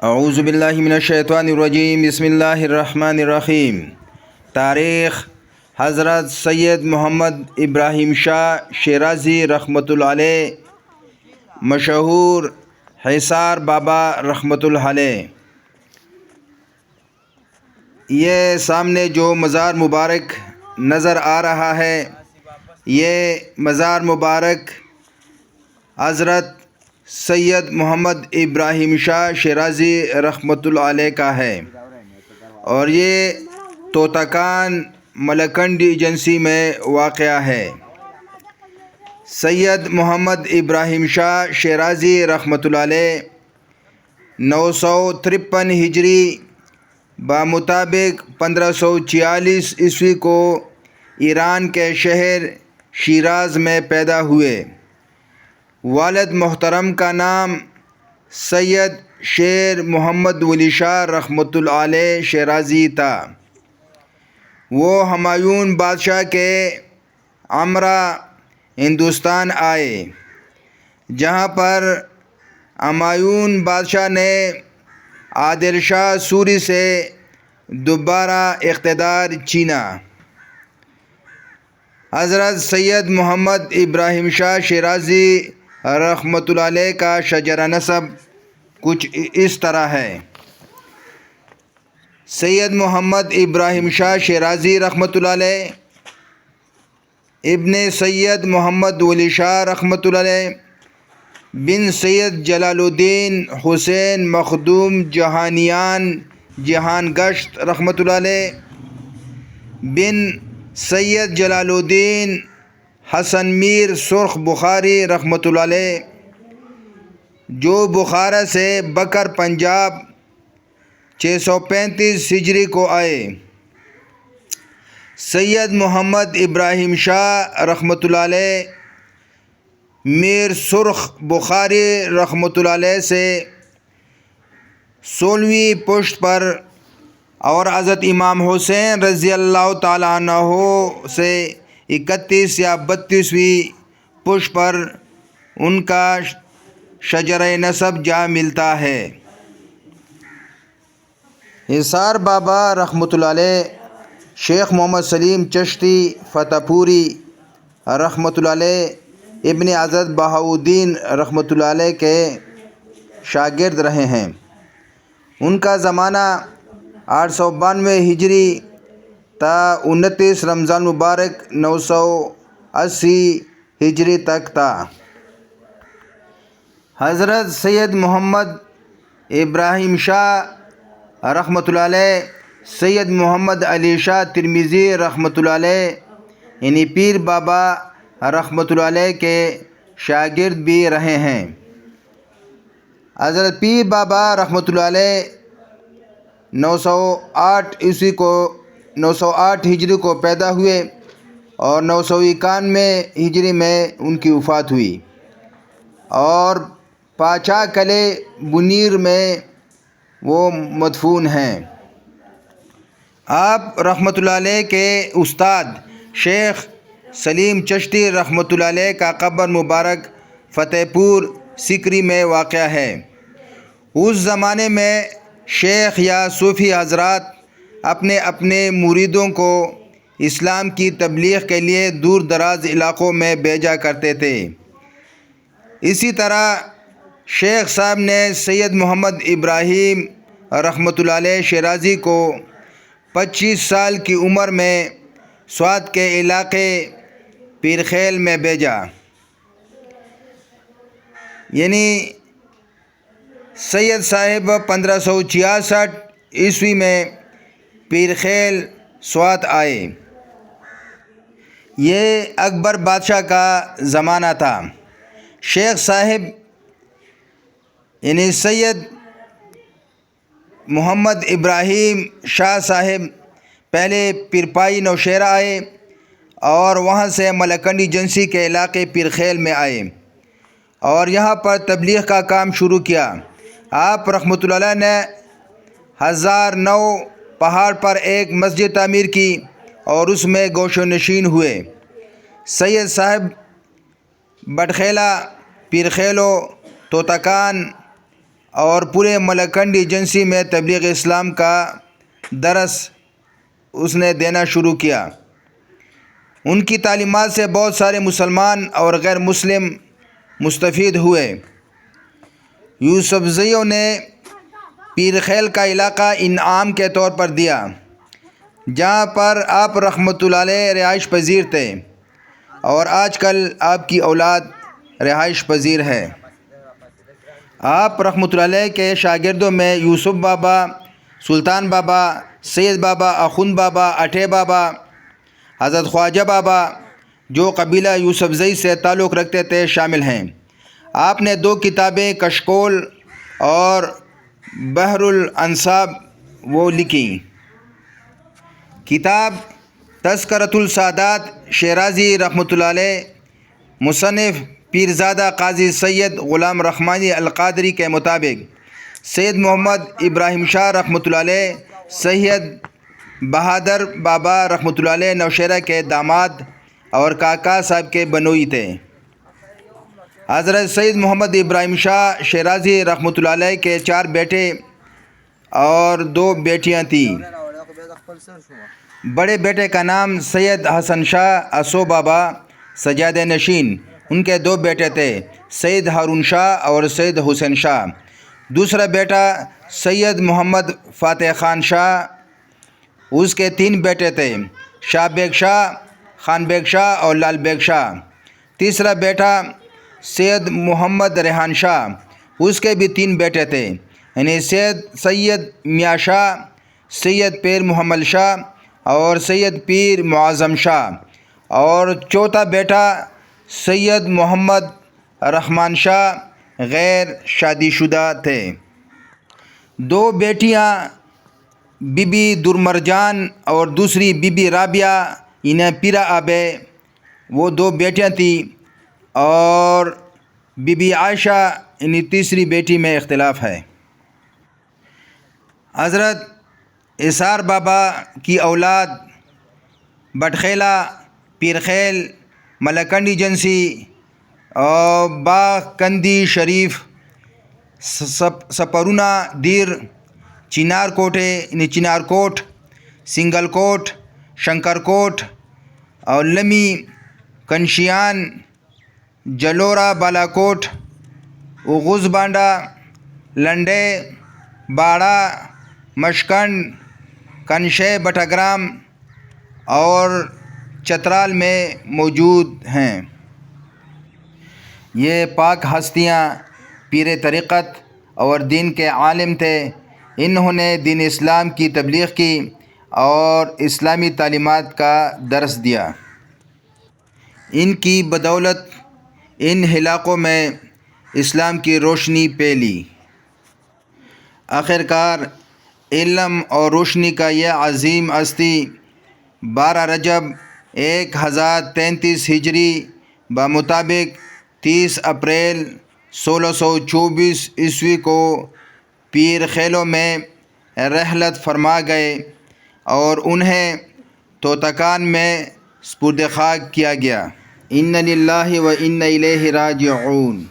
اعوذ باللہ من الشیطان الرجیم، بسم اللہ الرحمن الرحیم۔ تاریخ حضرت سید محمد ابراہیم شاہ شیرازی رحمۃ اللہ علیہ، مشہور حصار بابا رحمۃ اللہ علیہ۔ یہ سامنے جو مزار مبارک نظر آ رہا ہے، یہ مزار مبارک حضرت سید محمد ابراہیم شاہ شیرازی رحمۃ اللہ علیہ کا ہے، اور یہ توتکان ملکنڈی ایجنسی میں واقع ہے۔ سید محمد ابراہیم شاہ شیرازی رحمۃ اللہ علیہ 953 ہجری بمطابق 1546 عیسوی کو ایران کے شہر شیراز میں پیدا ہوئے۔ والد محترم کا نام سید شیر محمد ولی شاہ رحمۃ اللہ علیہ شیرازی تھا۔ وہ ہمایون بادشاہ کے امرا ہندوستان آئے، جہاں پر ہمایون بادشاہ نے عادل شاہ سوری سے دوبارہ اقتدار چھینا۔ حضرت سید محمد ابراہیم شاہ شیرازی رحمۃ اللہ علیہ کا شجرہ نسب کچھ اس طرح ہے۔ سید محمد ابراہیم شاہ شیرازی رحمۃ اللہ علیہ ابن سید محمد ولی شاہ رحمۃ اللہ علیہ بن سید جلال الدین حسین مخدوم جہانیان جہان گشت رحمۃ اللہ علیہ بن سید جلال الدین حسن میر سرخ بخاری رحمۃ اللہ علیہ، جو بخارا سے بکر پنجاب 635 ہجری کو آئے۔ سید محمد ابراہیم شاہ رحمۃ اللہ علیہ میر سرخ بخاری رحمۃ اللہ علیہ سے 16ویں پشت پر، اور حضرت امام حسین رضی اللہ تعالیٰ عنہ سے 31 یا 32ویں پشت پر ان کا شجرہ نسب جا ملتا ہے۔ حصار بابا رحمۃ اللہ علیہ شیخ محمد سلیم چشتی فتح پوری رحمۃ اللہ علیہ ابن حضرت بہاؤالدین رحمۃ اللہ علیہ کے شاگرد رہے ہیں۔ ان کا زمانہ 892 ہجری تا 29 رمضان مبارک 980 ہجری تک تھا۔ حضرت سید محمد ابراہیم شاہ رحمۃ اللہ علیہ سید محمد علی شاہ ترمذی رحمۃ اللہ علیہ یعنی پیر بابا رحمۃ اللہ علیہ کے شاگرد بھی رہے ہیں۔ حضرت پیر بابا رحمۃ اللہ علیہ 908 ہجری کو پیدا ہوئے، اور 991 ہجری میں ان کی وفات ہوئی، اور پاچا کلے بنیر میں وہ مدفون ہیں۔ آپ رحمۃ اللہ علیہ کے استاد شیخ سلیم چشتی رحمۃ اللہ علیہ کا قبر مبارک فتح پور سکری میں واقع ہے۔ اس زمانے میں شیخ یا صوفی حضرات اپنے اپنے مریدوں کو اسلام کی تبلیغ کے لیے دور دراز علاقوں میں بھیجا کرتے تھے۔ اسی طرح شیخ صاحب نے سید محمد ابراہیم رحمۃ اللہ علیہ شیرازی کو 25 سال کی عمر میں سوات کے علاقے پیرخیل میں بھیجا، یعنی سید صاحب 1566 عیسوی میں پیرخیل سوات آئے۔ یہ اکبر بادشاہ کا زمانہ تھا۔ شیخ صاحب یعنی سید محمد ابراہیم شاہ صاحب پہلے پیرپائی نوشہرہ آئے، اور وہاں سے ملکنڈی ایجنسی کے علاقے پیرخیل میں آئے، اور یہاں پر تبلیغ کا کام شروع کیا۔ آپ رحمۃ اللہ علیہ نے 1009 پہاڑ پر ایک مسجد تعمیر کی، اور اس میں گوش و نشین ہوئے۔ سید صاحب بٹخیلہ، پیرخیلو، توتکان اور پورے ملکنڈ ایجنسی میں تبلیغ اسلام کا درس اس نے دینا شروع کیا۔ ان کی تعلیمات سے بہت سارے مسلمان اور غیر مسلم مستفید ہوئے۔ یوسفزئیوں نے پیر خیل کا علاقہ انعام کے طور پر دیا، جہاں پر آپ رحمۃ اللہ علیہ رہائش پذیر تھے، اور آج کل آپ کی اولاد رہائش پذیر ہے۔ آپ رحمۃ اللہ علیہ کے شاگردوں میں یوسف بابا، سلطان بابا، سید بابا، اخند بابا، اٹھے بابا، حضرت خواجہ بابا جو قبیلہ یوسفزئی سے تعلق رکھتے تھے شامل ہیں۔ آپ نے 2 کتابیں کشکول اور بحر الانصاب وہ لکھیں۔ کتاب تذکرۃ السادات شیرازی رحمۃ اللہ علیہ، مصنف پیرزادہ قاضی سید غلام رحمانی القادری کے مطابق سید محمد ابراہیم شاہ رحمۃ اللہ علیہ سید بہادر بابا رحمۃ اللہ علیہ نوشہرہ کے داماد اور کاکا صاحب کے بنوئی تھے۔ حضرت سید محمد ابراہیم شاہ شیرازی رحمۃ اللہ علیہ کے 4 بیٹے اور 2 بیٹیاں تھیں۔ بڑے بیٹے کا نام سید حسن شاہ اسو بابا سجادہ نشین، ان کے 2 بیٹے تھے، سید ہارون شاہ اور سید حسین شاہ۔ دوسرا بیٹا سید محمد فاتح خان شاہ، اس کے 3 بیٹے تھے، شاہ بیگ شاہ، خان بیگ شاہ اور لال بیگ شاہ۔ تیسرا بیٹا سید محمد ریحان شاہ، اس کے بھی 3 بیٹے تھے، یعنی سید میاں شاہ، سید پیر محمد شاہ اور سید پیر معظم شاہ، اور چوتھا بیٹا سید محمد رحمان شاہ غیر شادی شدہ تھے۔ 2 بیٹیاں بی بی درمرجان اور دوسری بی بی رابعہ انہیں پیرا آبے، وہ 2 بیٹیاں تھیں، اور بی بی عائشہ انہیں تیسری بیٹی میں اختلاف ہے۔ حضرت اسار بابا کی اولاد بٹخیلہ، پیرخیل، ملکنڈ ایجنسی اور باغ کندی شریف، سپرونا دیر، چنار کوٹے یعنی چنار کوٹ، سنگل کوٹ، شنکر کوٹ اور لمی، کنشیان، جلورہ بالا کوٹ، اغوز بانڈا، لنڈے، باڑہ، مشکنڈ، کنشے بٹاگرام اور چترال میں موجود ہیں۔ یہ پاک ہستیاں پیر طریقت اور دین کے عالم تھے۔ انہوں نے دین اسلام کی تبلیغ کی اور اسلامی تعلیمات کا درس دیا۔ ان کی بدولت ان علاقوں میں اسلام کی روشنی پھیلی۔ آخرکار علم اور روشنی کا یہ عظیم ہستی 12 رجب 1033 ہجری بمطابق 30 اپریل 1624 عیسوی کو پیر خیلوں میں رحلت فرما گئے اور انہیں توتکان میں سپرد خاک کیا گیا۔ ان للہ و انا الیہ راجعون۔